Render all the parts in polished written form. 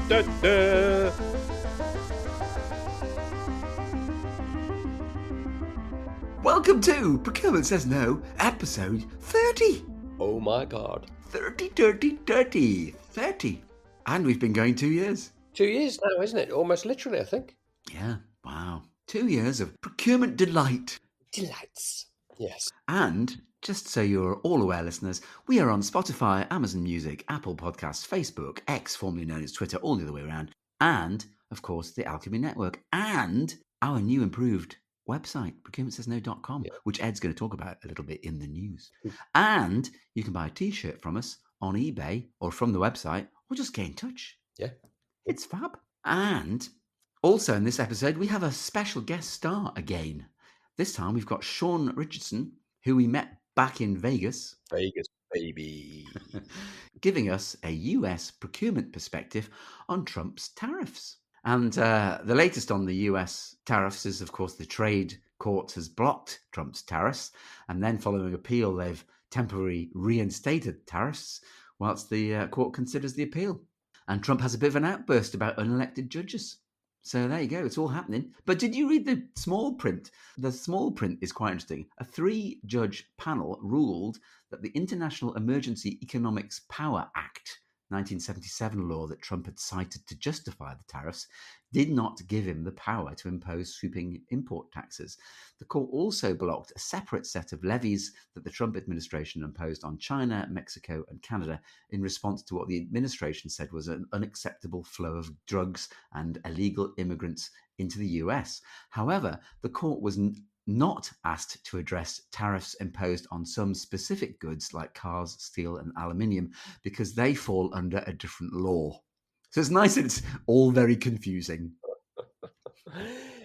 da, da. Welcome to Procurement Says No, episode 30. Oh my God. 30. And we've been going 2 years. 2 years now, isn't it? Almost literally, I think. Yeah, wow. 2 years of procurement delight. Delights. Yes. And just so you're all aware, listeners, we are on Spotify, Amazon Music, Apple Podcasts, Facebook, X, formerly known as Twitter, all the other way around, and, of course, the Alchemy Network, and our new improved website, procurementsaysno.com, which Ed's going to talk about a little bit in the news. And you can buy a T-shirt from us on eBay or from the website, or just get in touch. Yeah. It's fab. And also in this episode, we have a special guest star again. This time we've got Shone Richardson, who we met back in Vegas. Vegas, baby. Giving us a US procurement perspective on Trump's tariffs. And the latest on the US tariffs is, of course, the trade court has blocked Trump's tariffs. And then following appeal, they've temporarily reinstated tariffs whilst the court considers the appeal. And Trump has a bit of an outburst about unelected judges. So there you go. It's all happening. But did you read the small print? The small print is quite interesting. A 3-judge panel ruled that the International Emergency Economics Power Act, 1977 law that Trump had cited to justify the tariffs, did not give him the power to impose sweeping import taxes. The court also blocked a separate set of levies that the Trump administration imposed on China, Mexico, and Canada in response to what the administration said was an unacceptable flow of drugs and illegal immigrants into the US. However, the court was not asked to address tariffs imposed on some specific goods like cars, steel, and aluminium because they fall under a different law. So it's nice that it's all very confusing.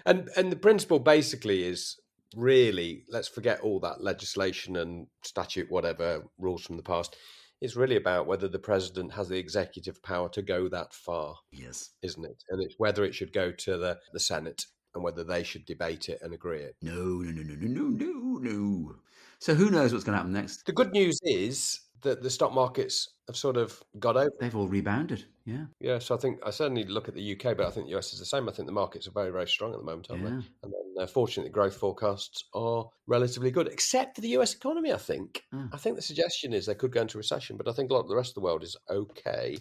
And the principle basically is really, let's forget all that legislation and statute, whatever, rules from the past. It's really about whether the president has the executive power to go that far. Yes. Isn't it? And it's whether it should go to the Senate and whether they should debate it and agree it. No. So who knows what's going to happen next? The good news is that the stock markets have sort of got over. They've all rebounded, yeah. Yeah, so I certainly look at the UK, but I think the US is the same. I think the markets are very, very strong at the moment, aren't they? And then, fortunately, growth forecasts are relatively good, except for the US economy, I think. I think the suggestion is they could go into recession, but I think a lot of the rest of the world is okay,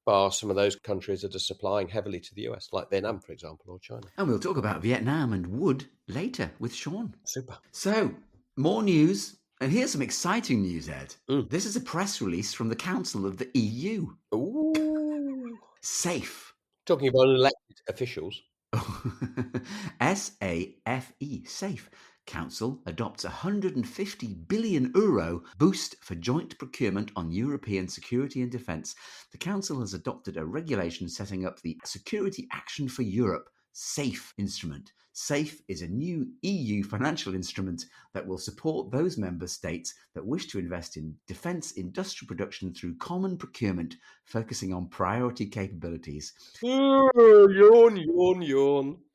bar some of those countries that are supplying heavily to the US, like Vietnam, for example, or China. And we'll talk about Vietnam and wood later with Sean. Super. So, more news. And here's some exciting news, Ed. This is a press release from the Council of the EU. Ooh. SAFE. Talking about elected officials. SAFE, SAFE. Council adopts a €150 billion boost for joint procurement on European security and defence. The Council has adopted a regulation setting up the Security Action for Europe SAFE instrument. SAFE is a new EU financial instrument that will support those member states that wish to invest in defence industrial production through common procurement, focusing on priority capabilities. Yawn.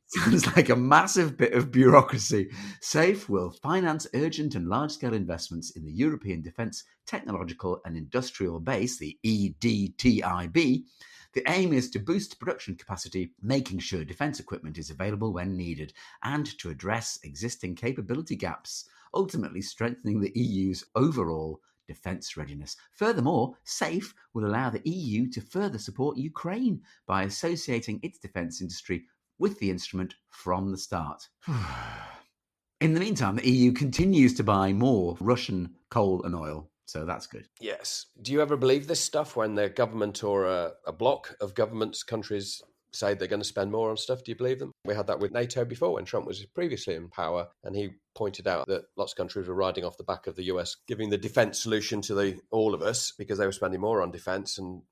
Sounds like a massive bit of bureaucracy. SAFE will finance urgent and large-scale investments in the European Defence Technological and Industrial Base, the EDTIB. The aim is to boost production capacity, making sure defence equipment is available when needed, and to address existing capability gaps, ultimately strengthening the EU's overall defence readiness. Furthermore, SAFE will allow the EU to further support Ukraine by associating its defence industry with the instrument from the start. In the meantime, the EU continues to buy more Russian coal and oil. So that's good. Yes. Do you ever believe this stuff when the government or a bloc of governments, countries say they're going to spend more on stuff? Do you believe them? We had that with NATO before when Trump was previously in power, and he pointed out that lots of countries were riding off the back of the US, giving the defence solution to all of us because they were spending more on defence and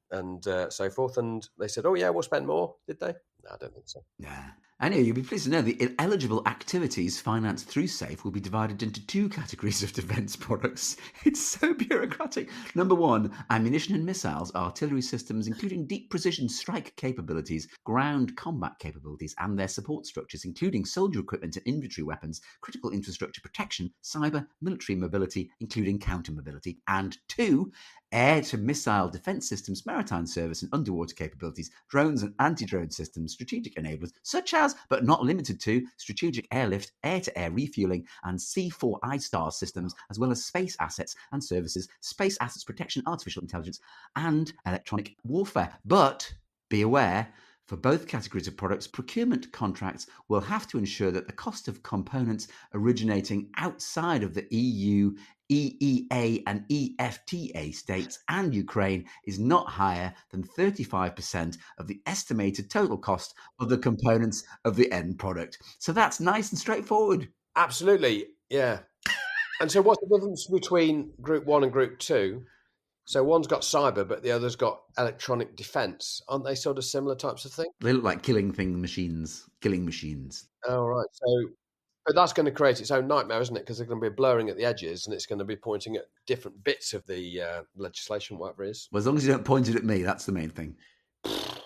so forth. And they said, oh, yeah, we'll spend more. Did they? No, I don't think so. Yeah. Anyway, you'll be pleased to know the eligible activities financed through SAFE will be divided into 2 categories of defence products. It's so bureaucratic. Number 1, ammunition and missiles, artillery systems, including deep precision strike capabilities, ground combat capabilities, and their support structures, including soldier equipment and infantry weapons, critical infrastructure, infrastructure protection, cyber, military mobility, including counter-mobility, and 2, air-to-missile defence systems, maritime service and underwater capabilities, drones and anti-drone systems, strategic enablers, such as, but not limited to, strategic airlift, air-to-air refuelling, and C4 ISTAR systems, as well as space assets and services, space assets protection, artificial intelligence, and electronic warfare. But be aware, for both categories of products, procurement contracts will have to ensure that the cost of components originating outside of the EU, EEA and EFTA states and Ukraine is not higher than 35% of the estimated total cost of the components of the end product. So that's nice and straightforward. Absolutely, yeah. And so what's the difference between Group 1 and Group 2? So one's got cyber, but the other's got electronic defence. Aren't they sort of similar types of things? They look like killing machines. Oh, right. So, but that's going to create its own nightmare, isn't it? Because they're going to be blurring at the edges, and it's going to be pointing at different bits of the legislation, whatever it is. Well, as long as you don't point it at me, that's the main thing.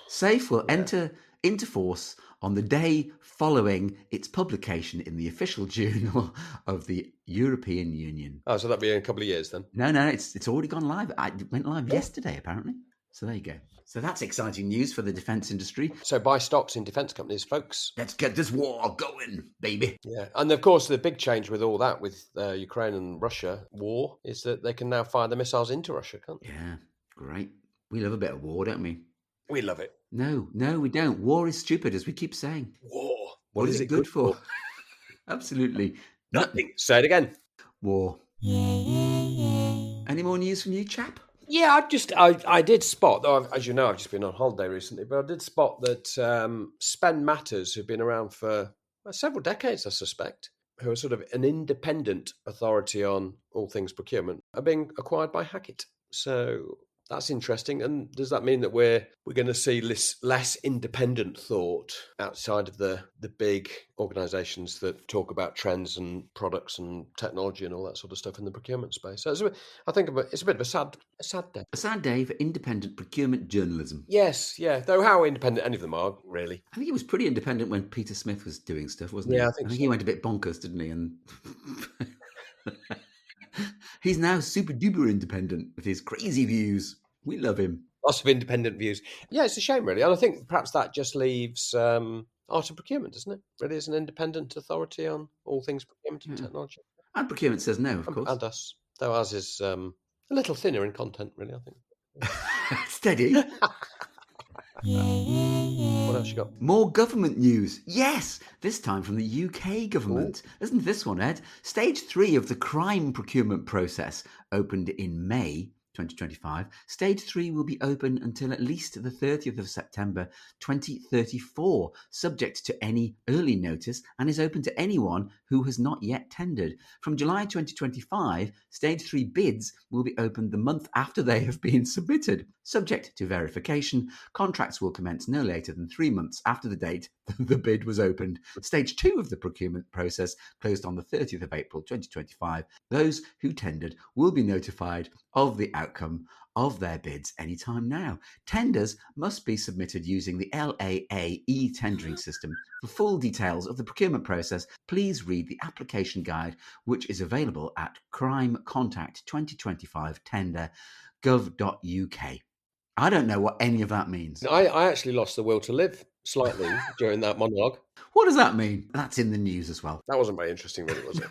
SAFE will enter into force on the day following its publication in the official journal of the European Union. Oh, so that'll be in a couple of years then? No, it's already gone live. It went live yesterday, apparently. So there you go. So that's exciting news for the defence industry. So buy stocks in defence companies, folks. Let's get this war going, baby. Yeah, and of course the big change with all that, with Ukraine and Russia war, is that they can now fire the missiles into Russia, can't they? Yeah, great. We love a bit of war, don't we? We love it. No, we don't. War is stupid, as we keep saying. War. What is it good for? Absolutely nothing. Say it again. War. Any more news from you, chap? Yeah, I did spot, though, as you know, I've just been on holiday recently, but I did spot that Spend Matters, who've been around for several decades, I suspect, who are sort of an independent authority on all things procurement, are being acquired by Hackett. So that's interesting. And does that mean that we're going to see less independent thought outside of the big organisations that talk about trends and products and technology and all that sort of stuff in the procurement space? So I think it's a bit of a sad day. A sad day for independent procurement journalism. Yes, yeah. Though how independent any of them are, really. I think he was pretty independent when Peter Smith was doing stuff, wasn't he? Yeah, I think he went a bit bonkers, didn't he? And he's now super duper independent with his crazy views. We love him. Lots of independent views. Yeah, it's a shame, really. And I think perhaps that just leaves Art of Procurement, doesn't it? Really is an independent authority on all things procurement and technology. And Procurement Says No, of course. And us. Though ours is a little thinner in content, really, I think. Steady. What else you got? More government news. Yes, this time from the UK government. Ooh. Listen to this one, Ed. Stage 3 of the crime procurement process opened in May 2025. Stage 3 will be open until at least the 30th of September 2034, subject to any early notice, and is open to anyone who has not yet tendered. From July 2025, Stage 3 bids will be opened the month after they have been submitted. Subject to verification, contracts will commence no later than 3 months after the date the bid was opened. Stage 2 of the procurement process closed on the 30th of April 2025. Those who tendered will be notified of the outcome of their bids anytime now. Tenders must be submitted using the LAA e-tendering system. For full details of the procurement process, please read the application guide, which is available at Crime Contact 2025 tender.gov.uk. I don't know what any of that means. I actually lost the will to live slightly during that monologue. What does that mean? That's in the news as well. That wasn't very interesting, really, was it?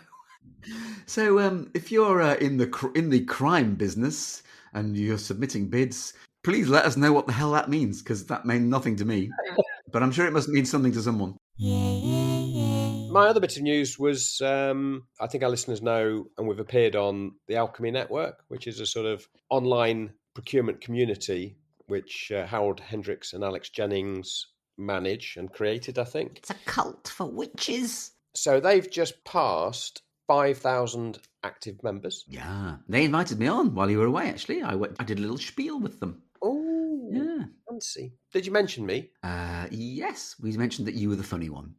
So if you're in the crime business and you're submitting bids, please let us know what the hell that means, because that meant nothing to me. But I'm sure it must mean something to someone. My other bit of news was, I think our listeners know, and we've appeared on the Alchemy Network, which is a sort of online procurement community which Harold Hendricks and Alex Jennings manage and created, I think. It's a cult for witches. So they've just passed 5,000 active members. Yeah. They invited me on while you were away, actually. I did a little spiel with them. Oh, yeah. Fancy. Did you mention me? Yes. We mentioned that you were the funny one.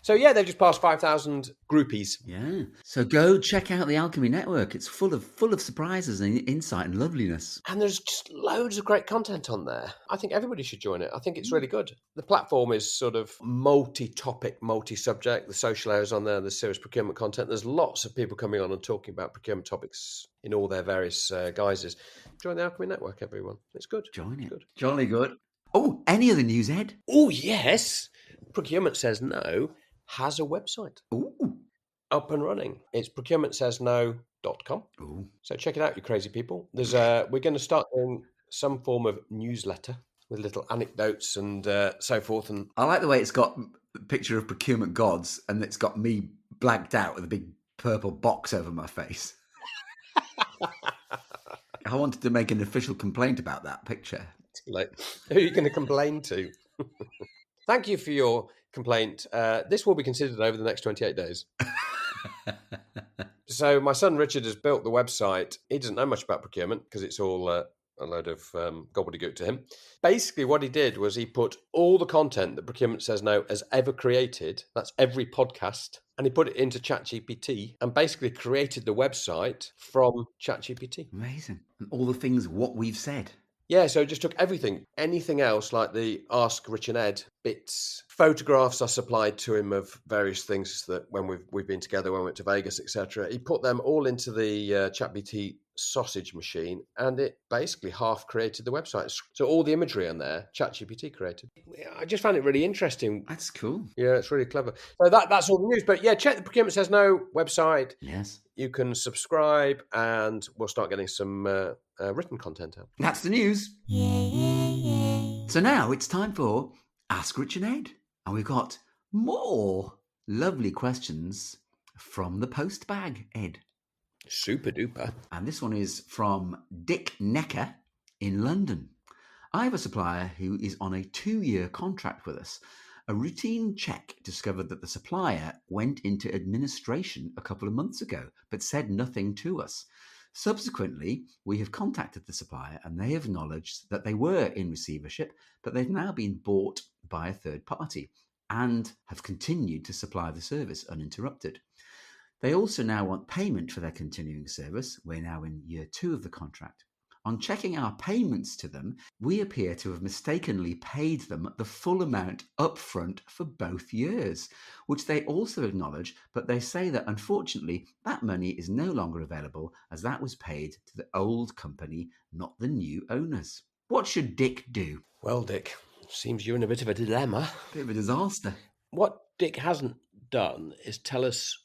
So yeah, they've just passed 5,000 groupies. Yeah. So go check out the Alchemy Network. It's full of surprises and insight and loveliness. And there's just loads of great content on there. I think everybody should join it. I think it's really good. The platform is sort of multi-topic, multi-subject. The social areas on there, there's serious procurement content. There's lots of people coming on and talking about procurement topics in all their various guises. Join the Alchemy Network, everyone. It's good. Join it. Good. Jolly good. Oh, any other news, Ed? Oh, yes. Procurement Says No has a website. Ooh. Up and running. It's procurementsaysno.com. Ooh. So check it out, you crazy people. There's we're going to start doing some form of newsletter with little anecdotes and so forth. And I like the way it's got a picture of procurement gods and it's got me blanked out with a big purple box over my face. I wanted to make an official complaint about that picture. like, who are you going to complain to? Thank you for your complaint. This will be considered over the next 28 days. So my son Richard has built the website. He doesn't know much about procurement because it's all a load of gobbledygook to him. Basically, what he did was he put all the content that Procurement Says No has ever created, that's every podcast, and he put it into ChatGPT and basically created the website from ChatGPT. Amazing. And all the things what we've said. Yeah, so it just took everything. Anything else, like the Ask Rich and Ed bits, photographs are supplied to him of various things that when we've been together, when we went to Vegas, etc. He put them all into the ChatGPT sausage machine, and it basically half created the website. So all the imagery on there, ChatGPT created. I just found it really interesting. That's cool. Yeah, it's really clever. So that's all the news. But yeah, check the Procurement Says No website. Yes. You can subscribe, and we'll start getting some written content out. That's the news. So now it's time for Ask Rich and Ed. And we've got more lovely questions from the postbag, Ed. Super duper. And this one is from Dick Necker in London. I have a supplier who is on a 2-year contract with us. A routine check discovered that the supplier went into administration a couple of months ago, but said nothing to us. Subsequently, we have contacted the supplier and they have acknowledged that they were in receivership, but they've now been bought by a third party and have continued to supply the service uninterrupted. They also now want payment for their continuing service. We're now in year 2 of the contract. On checking our payments to them, we appear to have mistakenly paid them the full amount upfront for both years, which they also acknowledge, but they say that unfortunately that money is no longer available as that was paid to the old company, not the new owners. What should Dick do? Well, Dick, seems you're in a bit of a dilemma. Bit of a disaster. What Dick hasn't done is tell us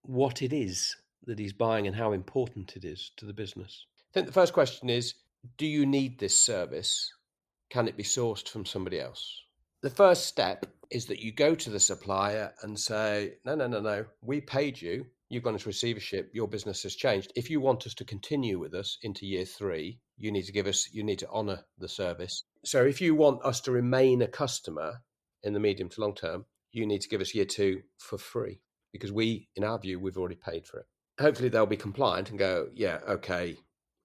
what it is that he's buying and how important it is to the business. I think the first question is, do you need this service? Can it be sourced from somebody else? The first step is that you go to the supplier and say, no, we paid you. You've gone into receivership. Your business has changed. If you want us to continue with us into year 3, you need to honour the service. So if you want us to remain a customer in the medium to long term, you need to give us year 2 for free because in our view, we've already paid for it. Hopefully they'll be compliant and go, yeah, okay.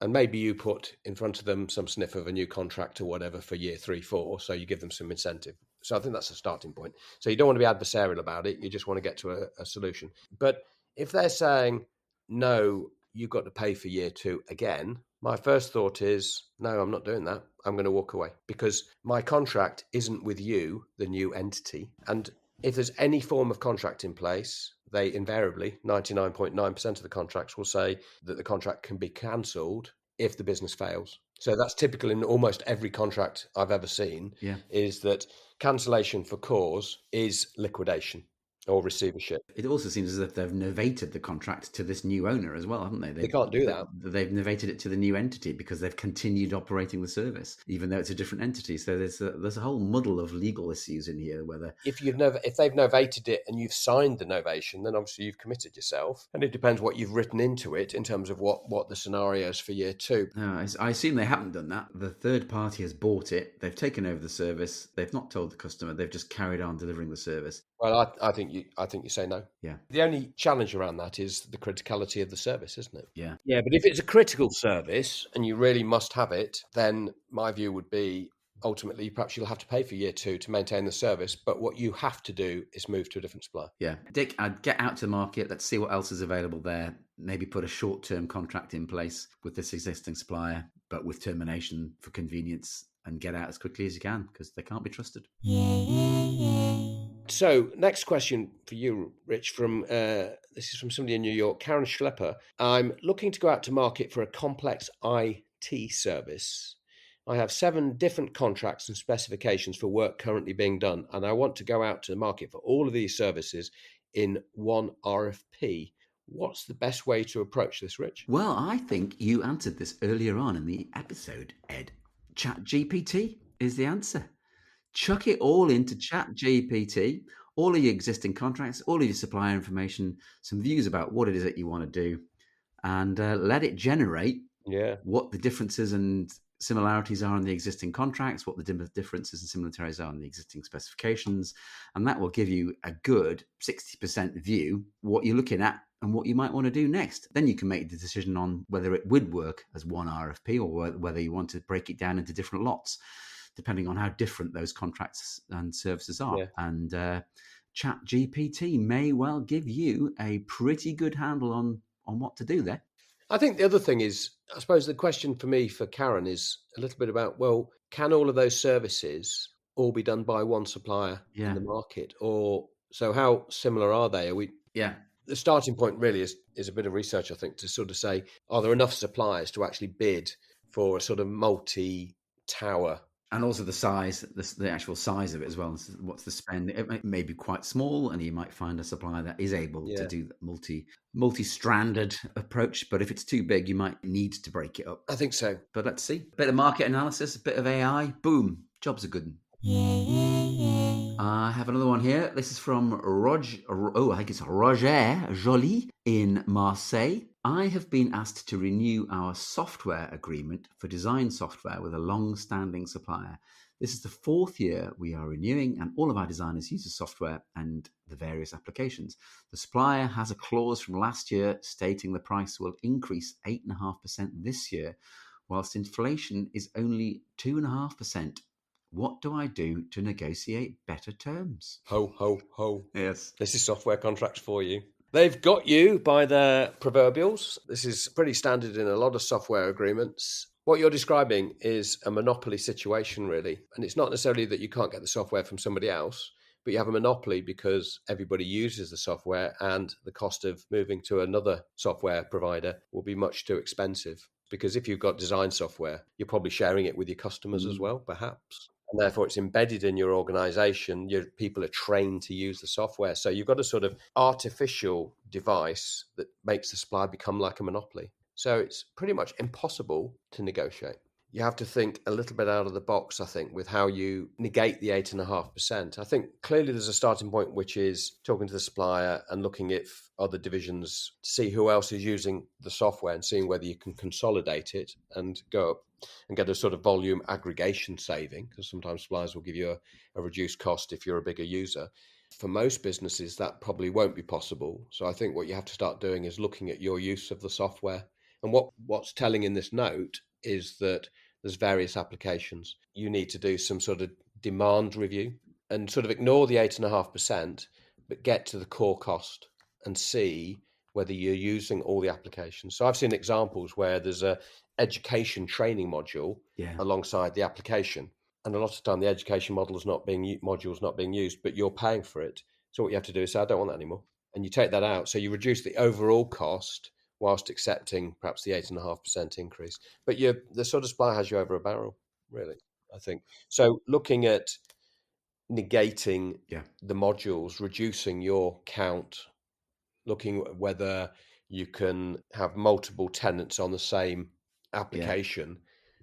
And maybe you put in front of them some sniff of a new contract or whatever for year 3, 4. So you give them some incentive. So I think that's a starting point. So you don't want to be adversarial about it. You just want to get to a solution. But if they're saying, no, you've got to pay for year 2 again, my first thought is, no, I'm not doing that. I'm going to walk away because my contract isn't with you, the new entity. And if there's any form of contract in place, they invariably, 99.9% of the contracts will say that the contract can be cancelled if the business fails. So that's typical in almost every contract I've ever seen, is that cancellation for cause is liquidation or receivership. It also seems as if they've novated the contract to this new owner as well, haven't they? They can't do that. They've novated it to the new entity because they've continued operating the service, even though it's a different entity. So there's a whole muddle of legal issues in here. Whether if they've novated it and you've signed the novation, then obviously you've committed yourself, and it depends what you've written into it in terms of what the scenario is for year 2. No, I assume they haven't done that. The third party has bought it. They've taken over the service. They've not told the customer. They've just carried on delivering the service. Well, I think you say no. Yeah. The only challenge around that is the criticality of the service, isn't it? Yeah. Yeah, but if it's a critical service and you really must have it, then my view would be ultimately perhaps you'll have to pay for year 2 to maintain the service, but what you have to do is move to a different supplier. Yeah. Dick, I'd get out to the market. Let's see what else is available there. Maybe put a short-term contract in place with this existing supplier, but with termination for convenience, and get out as quickly as you can because they can't be trusted. So, next question for you, Rich, from this is from somebody in New York, Karen Schlepper. I'm looking to go out to market for a complex IT service. I have 7 different contracts and specifications for work currently being done, and I want to go out to the market for all of these services in one RFP. What's the best way to approach this, Rich? Well, I think you answered this earlier on in the episode, Ed. ChatGPT is the answer. Chuck it all into ChatGPT, all of your existing contracts, all of your supplier information, some views about what it is that you want to do, and let it generate what the differences and similarities are in the existing contracts, what the differences and similarities are in the existing specifications, and that will give you a good 60% view what you're looking at and what you might want to do next. Then you can make the decision on whether it would work as one RFP or whether you want to break it down into different lots, depending on how different those contracts and services are. And ChatGPT may well give you a pretty good handle on what to do there. I think the other thing is, I suppose the question for me, for Karen, is a little bit about, well, can all of those services all be done by one supplier in the market? Or so how similar are they? Are we? Yeah. The starting point really is a bit of research, I think, to sort of say, are there enough suppliers to actually bid for a sort of multi-tower? And also the size, the actual size of it as well. What's the spend? It may be quite small, and you might find a supplier that is able to do the multi-stranded approach. But if it's too big, you might need to break it up. I think so. But let's see. Bit of market analysis, a bit of AI. Boom. Job's a good one. I have another one here. This is from I think it's Roger Joly in Marseille. I have been asked to renew our software agreement for design software with a long-standing supplier. This is the 4th year we are renewing, and all of our designers use the software and the various applications. The supplier has a clause from last year stating the price will increase 8.5% this year, whilst inflation is only 2.5%. What do I do to negotiate better terms? Ho, ho, ho. Yes. This is software contracts for you. They've got you by their proverbials. This is pretty standard in a lot of software agreements. What you're describing is a monopoly situation, really. And it's not necessarily that you can't get the software from somebody else, but you have a monopoly because everybody uses the software, and the cost of moving to another software provider will be much too expensive. Because if you've got design software, you're probably sharing it with your customers as well, perhaps. And therefore, it's embedded in your organization. Your people are trained to use the software. So you've got a sort of artificial device that makes the supplier become like a monopoly. So it's pretty much impossible to negotiate. You have to think a little bit out of the box, I think, with how you negate the 8.5%. I think clearly there's a starting point, which is talking to the supplier and looking at other divisions to see who else is using the software and seeing whether you can consolidate it and go up and get a sort of volume aggregation saving, because sometimes suppliers will give you a reduced cost if you're a bigger user. For most businesses, that probably won't be possible. So I think what you have to start doing is looking at your use of the software. And what's telling in this note is that there's various applications. You need to do some sort of demand review and sort of ignore the 8.5%, but get to the core cost and see whether you're using all the applications. So I've seen examples where there's a education training module alongside the application. And a lot of the time the education module's not being used, but you're paying for it. So what you have to do is say, I don't want that anymore. And you take that out. So you reduce the overall cost whilst accepting perhaps the 8.5% increase. But the sort of supplier has you over a barrel, really, I think. So looking at negating the modules, reducing your count, looking at whether you can have multiple tenants on the same application,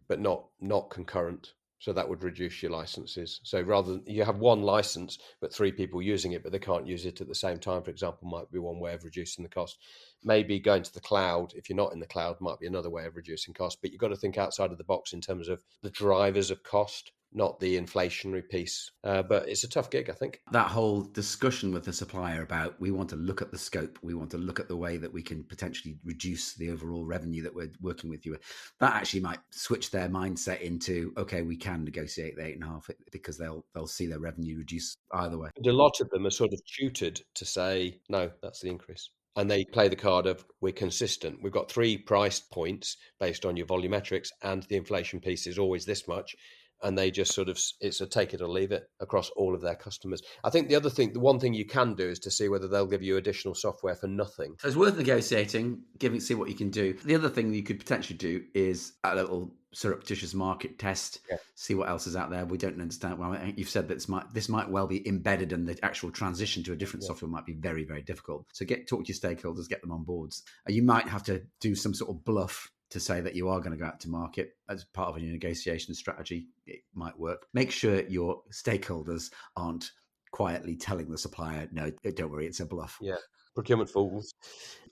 but not concurrent. So that would reduce your licenses. So rather than you have one license, but 3 people using it, but they can't use it at the same time, for example, might be one way of reducing the cost. Maybe going to the cloud, if you're not in the cloud, might be another way of reducing cost. But you've got to think outside of the box in terms of the drivers of cost. not the inflationary piece. But it's a tough gig, I think. That whole discussion with the supplier about we want to look at the scope, we want to look at the way that we can potentially reduce the overall revenue that we're working with you with, that actually might switch their mindset into, okay, we can negotiate the 8.5 because they'll see their revenue reduce either way. And a lot of them are sort of tutored to say, no, that's the increase. And they play the card of, we're consistent. We've got 3 price points based on your volumetrics, and the inflation piece is always this much. And they just sort of, it's a take it or leave it across all of their customers. I think the one thing you can do is to see whether they'll give you additional software for nothing. So it's worth negotiating, see what you can do. The other thing you could potentially do is a little surreptitious market test, see what else is out there. We don't understand. Well, you've said that this might well be embedded, and the actual transition to a different software might be very, very difficult. So talk to your stakeholders, get them on boards. You might have to do some sort of bluff to say that you are going to go out to market as part of your negotiation strategy. It might work. Make sure your stakeholders aren't quietly telling the supplier, no, don't worry, it's a bluff. Yeah. Procurement fools.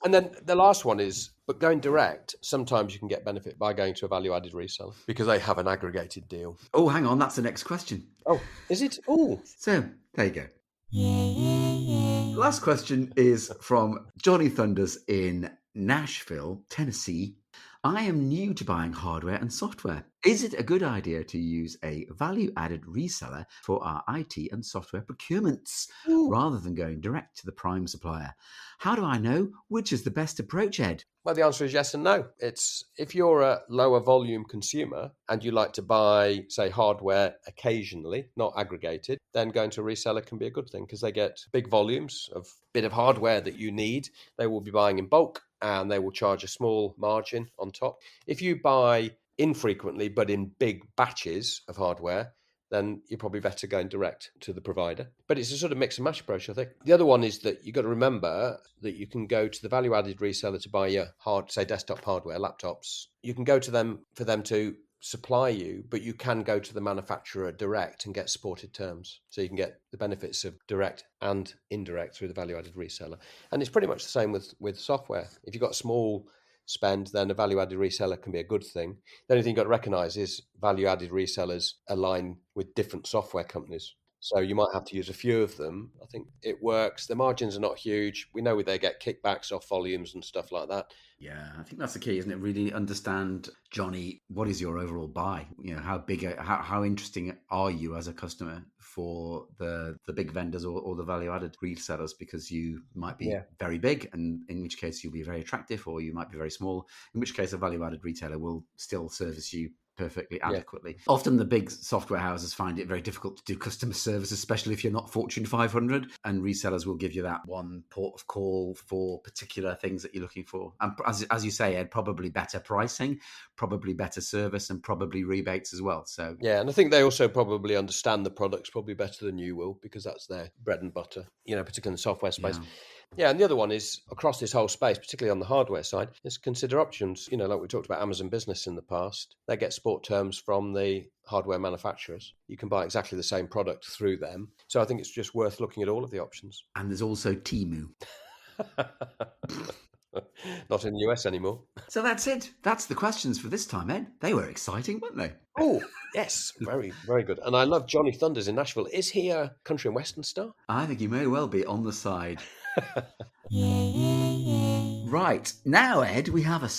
And then the last one is, but going direct, sometimes you can get benefit by going to a value-added reseller because they have an aggregated deal. Oh, hang on, that's the next question. Oh, is it? Oh. So, there you go. The last question is from Johnny Thunders in Nashville, Tennessee. I am new to buying hardware and software. Is it a good idea to use a value-added reseller for our IT and software procurements rather than going direct to the prime supplier? How do I know which is the best approach, Ed? Well, the answer is yes and no. It's if you're a lower volume consumer and you like to buy, say, hardware occasionally, not aggregated, then going to a reseller can be a good thing because they get big volumes of bit of hardware that you need. They will be buying in bulk and they will charge a small margin on top. If you buy infrequently but in big batches of hardware, then you're probably better going direct to the provider. But it's a sort of mix and match approach, I think. The other one is that you've got to remember that you can go to the value-added reseller to buy your desktop hardware, laptops. You can go to them for them to supply you, but you can go to the manufacturer direct and get supported terms. So you can get the benefits of direct and indirect through the value-added reseller. And it's pretty much the same with software. If you've got small spend, then a value-added reseller can be a good thing. The only thing you've got to recognize is value-added resellers align with different software companies. So you might have to use a few of them. I think it works. The margins are not huge. We know they get kickbacks off volumes and stuff like that. Yeah, I think that's the key, isn't it? Really understand, Johnny, what is your overall buy? You know, how big, how interesting are you as a customer for the big vendors or the value-added resellers? Because you might be very big, and in which case you'll be very attractive, or you might be very small, in which case a value-added retailer will still service you perfectly adequately. Often the big software houses find it very difficult to do customer service, especially if you're not Fortune 500, and resellers will give you that one port of call for particular things that you're looking for. And as you say, Ed, probably better pricing, probably better service, and probably rebates as well. So yeah, and I think they also probably understand the products probably better than you will because that's their bread and butter, particularly in the software space. Yeah, and the other one is across this whole space, particularly on the hardware side, is consider options. Like we talked about Amazon Business in the past, they get support terms from the hardware manufacturers. You can buy exactly the same product through them. So I think it's just worth looking at all of the options. And there's also Temu. Not in the US anymore. So that's it. That's the questions for this time, Ed. They were exciting, weren't they? Oh, yes. Very, very good. And I love Johnny Thunders in Nashville. Is he a country and western star? I think he may well be on the side. Right. Now, Ed, we have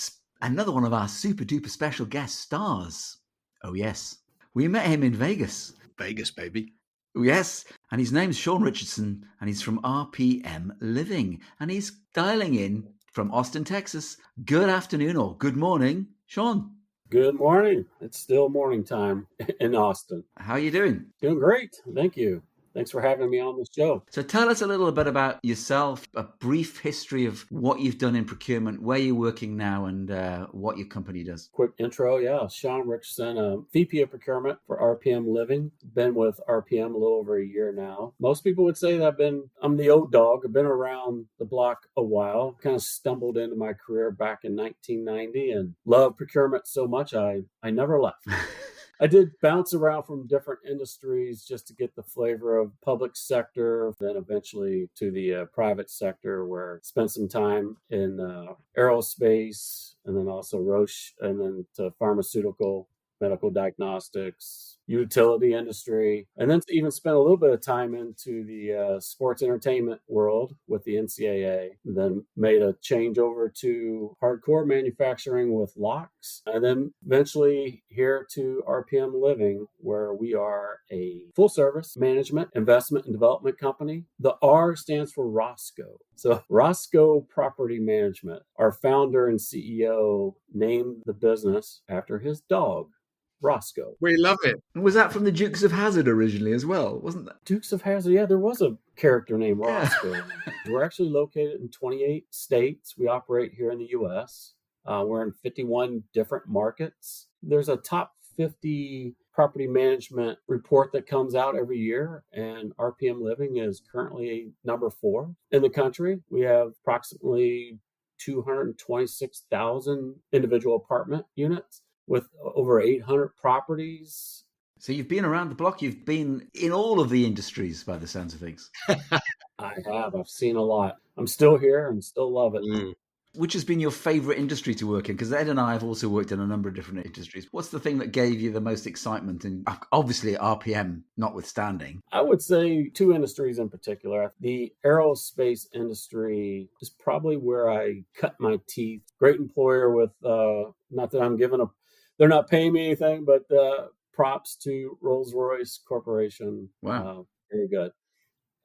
another one of our super duper special guest stars. Oh, yes. We met him in Vegas. Vegas, baby. Yes. And his name's Shone Richardson, and he's from RPM Living. And he's dialing in from Austin, Texas. Good afternoon or good morning, Shone. Good morning. It's still morning time in Austin. How are you doing? Doing great. Thank you. Thanks for having me on the show. So tell us a little bit about yourself, a brief history of what you've done in procurement, where you're working now, and what your company does. Quick intro. Yeah, Shone Richardson, VP of Procurement for RPM Living. Been with RPM a little over a year now. Most people would say that I'm the old dog. I've been around the block a while. Kind of stumbled into my career back in 1990 and loved procurement so much I never left. I did bounce around from different industries just to get the flavor of public sector, then eventually to the private sector, where I spent some time in aerospace, and then also Roche, and then to pharmaceutical, medical diagnostics, utility industry, and then even spent a little bit of time into the sports entertainment world with the NCAA. Then made a change over to hardcore manufacturing with locks, and then eventually here to RPM Living, where we are a full service management, investment, and development company. The R stands for Roscoe. So Roscoe Property Management. Our founder and CEO named the business after his dog, Roscoe. We love it. Was that from the Dukes of Hazzard originally as well, wasn't that? Dukes of Hazzard, yeah, there was a character named Yeah. Roscoe. We're actually located in 28 states. We operate here in the U.S. We're in 51 different markets. There's a top 50 property management report that comes out every year, and RPM Living is currently number 4 in the country. We have approximately 226,000 individual apartment units with over 800 properties. So you've been around the block. You've been in all of the industries by the sounds of things. I have. I've seen a lot. I'm still here and still love it. Which has been your favorite industry to work in? Because Ed and I have also worked in a number of different industries. What's the thing that gave you the most excitement? And obviously RPM notwithstanding. I would say 2 industries in particular. The aerospace industry is probably where I cut my teeth. Great employer with, not that I'm giving they're not paying me anything, but props to Rolls-Royce Corporation. Wow. Very good.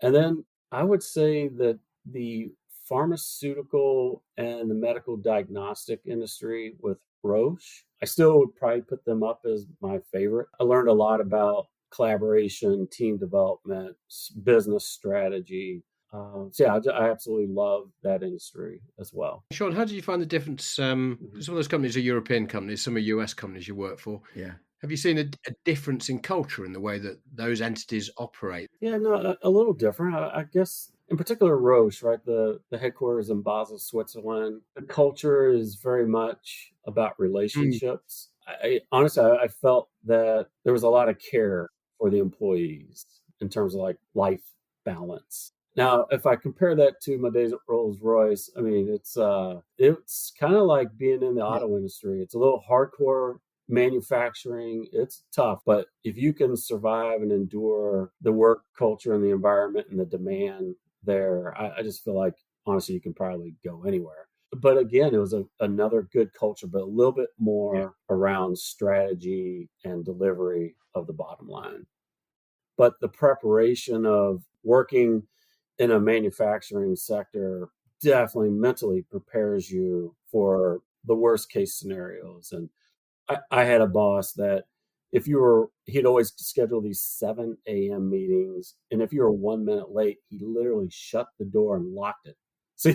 And then I would say that the pharmaceutical and the medical diagnostic industry with Roche, I still would probably put them up as my favorite. I learned a lot about collaboration, team development, business strategy. So yeah, I absolutely love that industry as well. Sean, how did you find the difference? Some of those companies are European companies, some are US companies you work for. Yeah. Have you seen a difference in culture in the way that those entities operate? Yeah, no, a little different. I guess in particular Roche, right? The headquarters in Basel, Switzerland. The culture is very much about relationships. Honestly, I felt that there was a lot of care for the employees in terms of like life balance. Now, if I compare that to my days at Rolls-Royce, I mean, it's kind of like being in the auto industry. It's a little hardcore manufacturing. It's tough, but if you can survive and endure the work culture and the environment and the demand there, I just feel like, honestly, you can probably go anywhere. But again, it was another good culture, but a little bit more around strategy and delivery of the bottom line. But the preparation of working in a manufacturing sector definitely mentally prepares you for the worst case scenarios. And I had a boss that he'd always schedule these 7 a.m. meetings. And if you were 1 minute late, he literally shut the door and locked it. So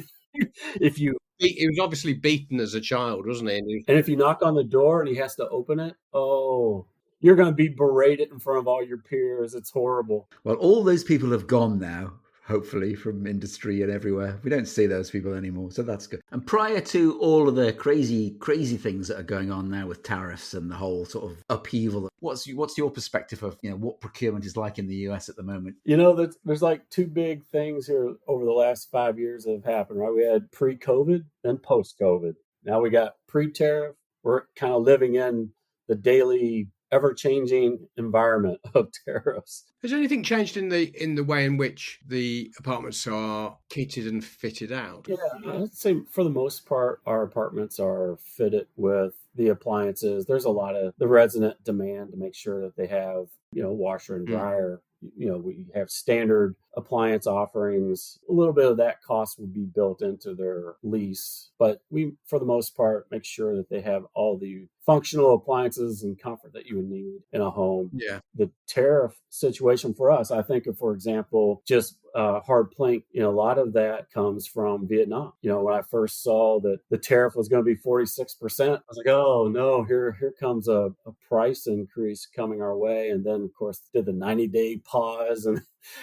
if you... He was obviously beaten as a child, wasn't he? And if you knock on the door and he has to open it, you're going to be berated in front of all your peers. It's horrible. Well, all those people have gone now, hopefully, from industry and everywhere. We don't see those people anymore, so that's good. And prior to all of the crazy things that are going on now with tariffs and the whole sort of upheaval, what's your perspective of what procurement is like in the US at the moment? There's like 2 big things here over the last 5 years that have happened, right? We had pre-COVID, then post-COVID. Now we got pre-tariff. We're kind of living in the daily ever-changing environment of tariffs. Has anything changed in the way in which the apartments are kitted and fitted out? Yeah, I'd say for the most part, our apartments are fitted with the appliances. There's a lot of the resident demand to make sure that they have, washer and dryer. We have standard appliance offerings. A little bit of that cost would be built into their lease, but we, for the most part, make sure that they have all the functional appliances and comfort that you would need in a home. Yeah. The tariff situation for us, I think of, for example, just hard plank, a lot of that comes from Vietnam. When I first saw that the tariff was going to be 46%, I was like, oh no, here comes a price increase coming our way. And then of course did the 90-day pause.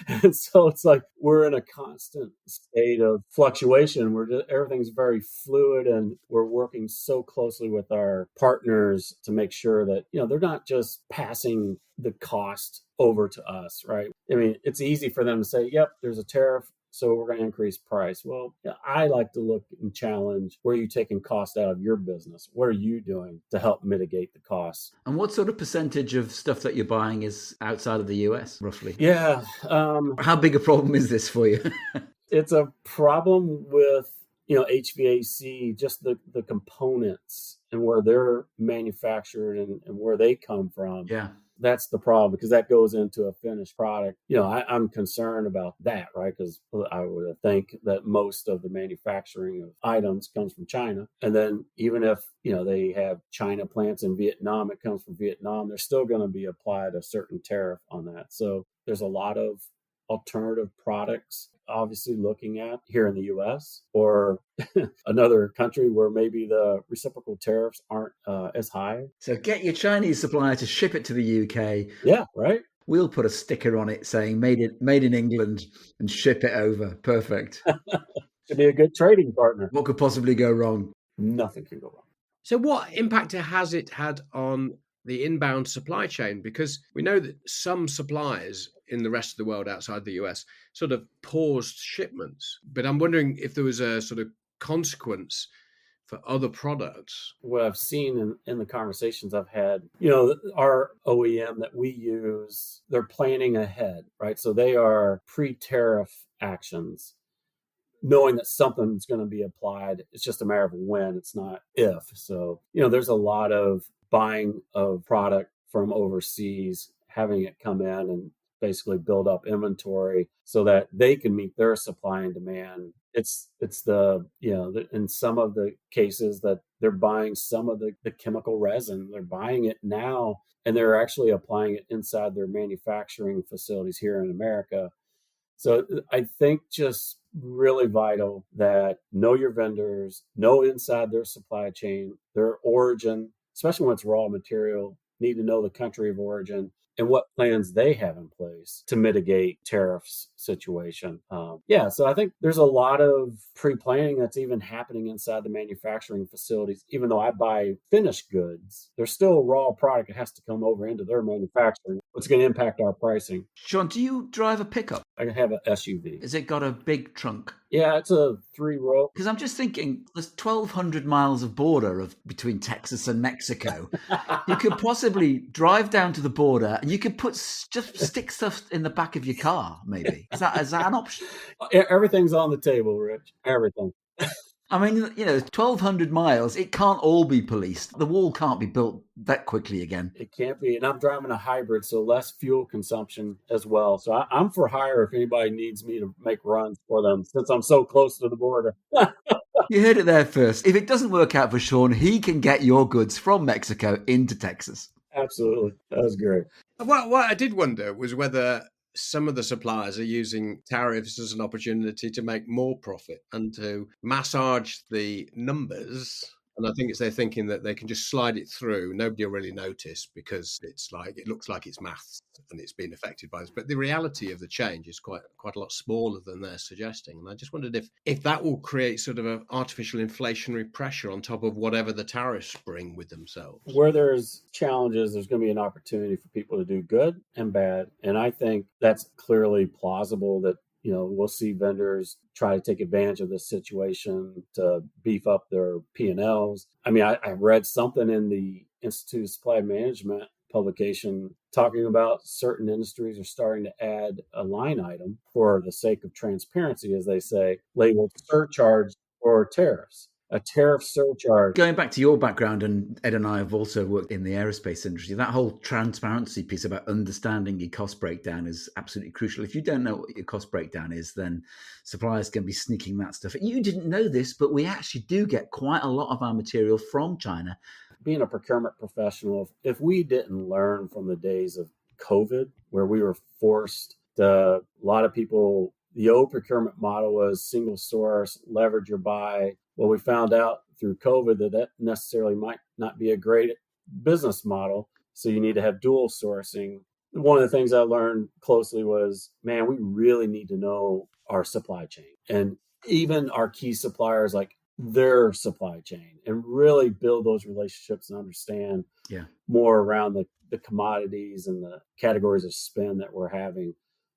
And so it's like we're in a constant state of fluctuation where everything's very fluid, and we're working so closely with our partners to make sure that, they're not just passing the cost over to us, right? I mean, it's easy for them to say, yep, there's a tariff. so we're going to increase price. Well, I like to look and challenge, where are you taking cost out of your business? What are you doing to help mitigate the costs? And what sort of percentage of stuff that you're buying is outside of the US, roughly? Yeah. How big a problem is this for you? It's a problem with, HVAC, just the components and where they're manufactured and where they come from. Yeah. That's the problem, because that goes into a finished product. I'm concerned about that, right? Because I would think that most of the manufacturing of items comes from China. And then even if, they have China plants in Vietnam, it comes from Vietnam, they're still going to be applied a certain tariff on that. So there's a lot of alternative products obviously looking at here in the US or another country where maybe the reciprocal tariffs aren't as high. So get your Chinese supplier to ship it to the UK. Yeah, right. We'll put a sticker on it saying made in England and ship it over. Perfect. Should be a good trading partner. What could possibly go wrong? Nothing can go wrong. So what impact has it had on the inbound supply chain? Because we know that some suppliers in the rest of the world outside the US sort of paused shipments. But I'm wondering if there was a sort of consequence for other products. What I've seen in the conversations I've had, our OEM that we use, they're planning ahead, right? So they are pre-tariff actions, knowing that something's going to be applied. It's just a matter of when, it's not if. So, there's a lot of buying of product from overseas, having it come in and basically build up inventory so that they can meet their supply and demand. It's the, in some of the cases that they're buying some of the chemical resin, they're buying it now and they're actually applying it inside their manufacturing facilities here in America. So I think just really vital that know your vendors, know inside their supply chain, their origin, especially when it's raw material, need to know the country of origin and what plans they have in place to mitigate tariffs situation. So I think there's a lot of pre-planning that's even happening inside the manufacturing facilities. Even though I buy finished goods, there's still a raw product that has to come over into their manufacturing. It's going to impact our pricing. Sean, do you drive a pickup? I have an SUV. Has it got a big trunk? Yeah, it's a 3-row. Because I'm just thinking, there's 1,200 miles of border between Texas and Mexico. You could possibly drive down to the border and you could just stick stuff in the back of your car, maybe. Is that an option? Everything's on the table, Rich. Everything. I mean, 1,200 miles, it can't all be policed. The wall can't be built that quickly again. It can't be. And I'm driving a hybrid, so less fuel consumption as well. So I'm for hire if anybody needs me to make runs for them, since I'm so close to the border. You heard it there first. If it doesn't work out for Sean, he can get your goods from Mexico into Texas. Absolutely. That was great. What I did wonder was whether some of the suppliers are using tariffs as an opportunity to make more profit and to massage the numbers. And I think they're thinking that they can just slide it through. Nobody will really notice because it looks like it's maths and it's been affected by this. But the reality of the change is quite a lot smaller than they're suggesting. And I just wondered if that will create sort of an artificial inflationary pressure on top of whatever the tariffs bring with themselves. Where there's challenges, there's going to be an opportunity for people to do good and bad. And I think that's clearly plausible that we'll see vendors try to take advantage of this situation to beef up their P&Ls. I mean, I read something in the Institute of Supply Management publication talking about certain industries are starting to add a line item for the sake of transparency, as they say, labeled surcharge or tariffs. A tariff surcharge. Going back to your background, and Ed and I have also worked in the aerospace industry, that whole transparency piece about understanding your cost breakdown is absolutely crucial. If you don't know what your cost breakdown is, then suppliers can be sneaking that stuff. You didn't know this, but we actually do get quite a lot of our material from China. Being a procurement professional, if we didn't learn from the days of COVID, where we were forced to, a lot of people, the old procurement model was single source, leverage or buy. Well, we found out through COVID that necessarily might not be a great business model. So you need to have dual sourcing. One of the things I learned closely was, man, we really need to know our supply chain and even our key suppliers, like their supply chain, and really build those relationships and understand more around the commodities and the categories of spend that we're having.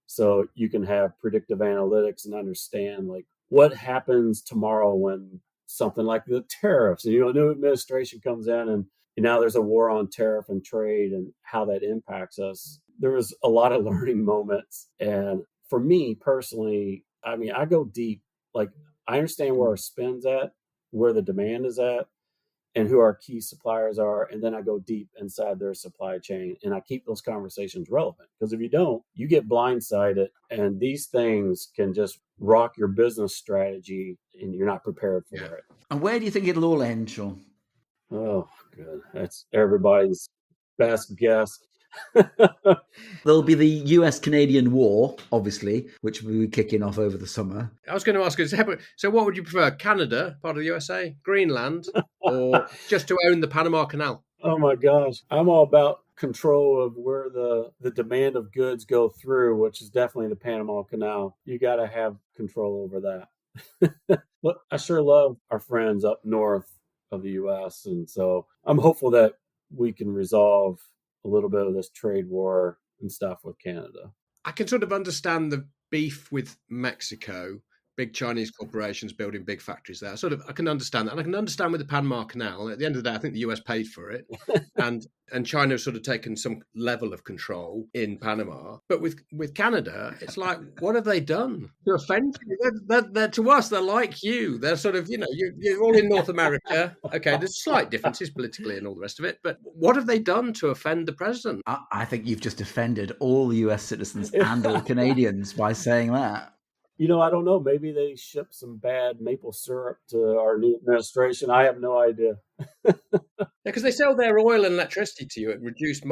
So you can have predictive analytics and understand like what happens tomorrow when something like the tariffs, and a new administration comes in, and now there's a war on tariff and trade and how that impacts us. There was a lot of learning moments. And for me personally, I mean, I go deep. Like, I understand where our spend's at, where the demand is at, and who our key suppliers are. And then I go deep inside their supply chain, and I keep those conversations relevant. Because if you don't, you get blindsided, and these things can just rock your business strategy, and you're not prepared for it. And where do you think it'll all end, Sean? Oh, good. That's everybody's best guess. There'll be the US-Canadian war, obviously, which will be kicking off over the summer. I was going to ask you, so what would you prefer? Canada, part of the USA, Greenland, or just to own the Panama Canal? Oh my gosh. I'm all about control of where the demand of goods go through, which is definitely the Panama Canal. You got to have control over that. But I sure love our friends up north of the US. And so I'm hopeful that we can resolve a little bit of this trade war and stuff with Canada. I can sort of understand the beef with Mexico, big Chinese corporations building big factories there. I can understand that. And I can understand with the Panama Canal. At the end of the day, I think the US paid for it. and China has sort of taken some level of control in Panama. But with Canada, it's like, what have they done to offend you? They're to us, they're like you. They're sort of, you're all in North America. Okay, there's slight differences politically and all the rest of it. But what have they done to offend the president? I think you've just offended all US citizens and all Canadians by saying that. I don't know. Maybe they shipped some bad maple syrup to our new administration. I have no idea. Because they sell their oil and electricity to you at reduced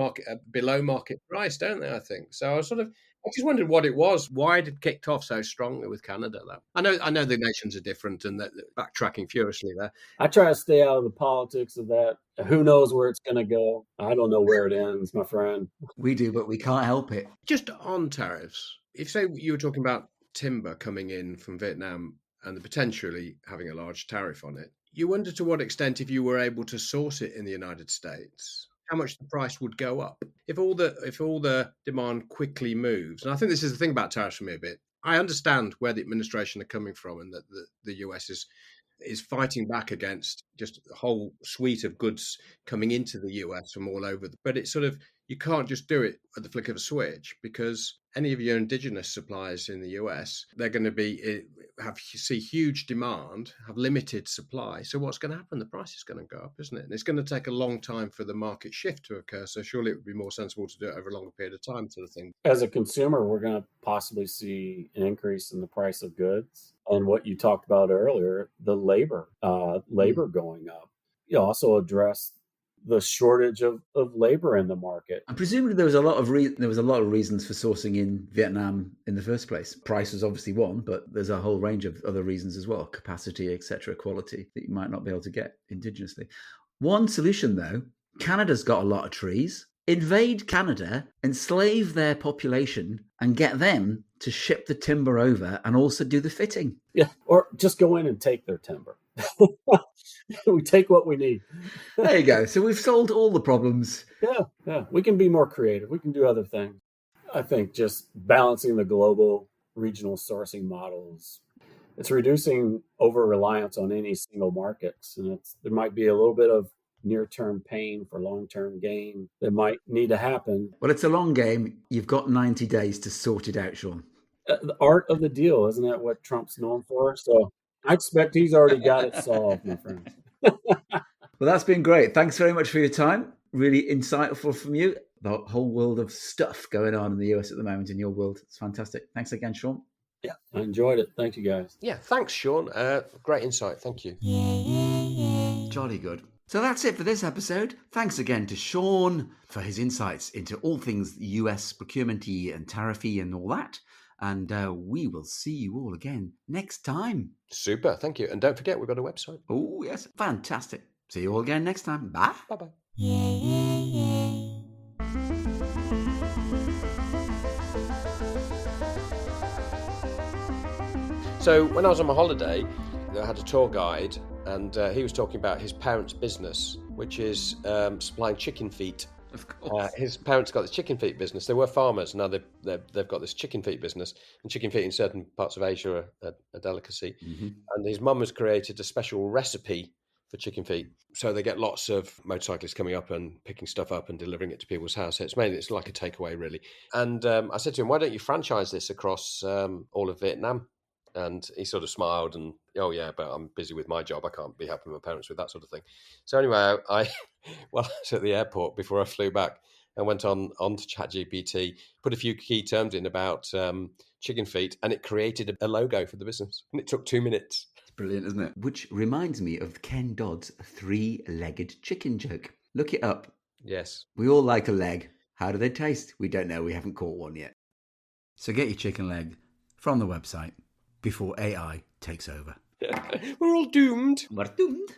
below market price, don't they? I think so. I just wondered what it was. Why it kicked off so strongly with Canada. Though I know the nations are different and they're backtracking furiously there. I try to stay out of the politics of that. Who knows where it's going to go? I don't know where it ends, my friend. We do, but we can't help it. Just on tariffs, if say you were talking about timber coming in from Vietnam and potentially having a large tariff on it, you wonder to what extent, if you were able to source it in the United States, how much the price would go up if all the demand quickly moves. And I think this is the thing about tariffs for me a bit. I understand where the administration are coming from, and that the US is fighting back against just a whole suite of goods coming into the US from all over. But it's sort of, you can't just do it at the flick of a switch, because any of your indigenous suppliers in the US, they're going to see huge demand, have limited supply. So what's going to happen? The price is going to go up, isn't it? And it's going to take a long time for the market shift to occur. So surely it would be more sensible to do it over a longer period of time, sort of thing. As a consumer, we're going to possibly see an increase in the price of goods. And what you talked about earlier, the labor going up. You also address the shortage of labor in the market. And presumably there was a lot of reasons for sourcing in Vietnam in the first place. Price was obviously one, but there's a whole range of other reasons as well, capacity, etc., quality, that you might not be able to get indigenously. One solution, though, Canada's got a lot of trees. Invade Canada, enslave their population, and get them to ship the timber over and also do the fitting. Yeah, or just go in and take their timber. We take what we need. There you go. So we've solved all the problems. Yeah. We can be more creative. We can do other things. I think just balancing the global regional sourcing models, it's reducing over-reliance on any single markets. And there might be a little bit of near-term pain for long-term gain that might need to happen. Well, it's a long game. You've got 90 days to sort it out, Sean. The art of the deal, isn't that what Trump's known for? So I expect he's already got it solved, my friend. Well, that's been great. Thanks very much for your time. Really insightful from you. The whole world of stuff going on in the US at the moment, in your world. It's fantastic. Thanks again, Sean. Yeah, I enjoyed it. Thank you, guys. Yeah, thanks, Sean. Great insight. Thank you. Jolly good. So that's it for this episode. Thanks again to Sean for his insights into all things US procurement-y and tariff-y and all that. And we will see you all again next time. Super. Thank you. And don't forget, we've got a website. Oh, yes. Fantastic. See you all again next time. Bye. Bye-bye. So when I was on my holiday, I had a tour guide, and he was talking about his parents' business, which is supplying chicken feet Of course. His parents got this chicken feet business. They were farmers. Now they've got this chicken feet business, and chicken feet in certain parts of Asia are a delicacy. Mm-hmm. And his mum has created a special recipe for chicken feet. So they get lots of motorcyclists coming up and picking stuff up and delivering it to people's house. So it's like a takeaway, really. And I said to him, why don't you franchise this across all of Vietnam? And he sort of smiled and, oh, yeah, but I'm busy with my job. I can't be helping my parents with that sort of thing. So anyway, I was at the airport before I flew back and went on to ChatGPT, put a few key terms in about chicken feet, and it created a logo for the business. And it took 2 minutes. It's brilliant, isn't it? Which reminds me of Ken Dodd's three-legged chicken joke. Look it up. Yes. We all like a leg. How do they taste? We don't know. We haven't caught one yet. So get your chicken leg from the website before AI takes over. We're all doomed. We're doomed.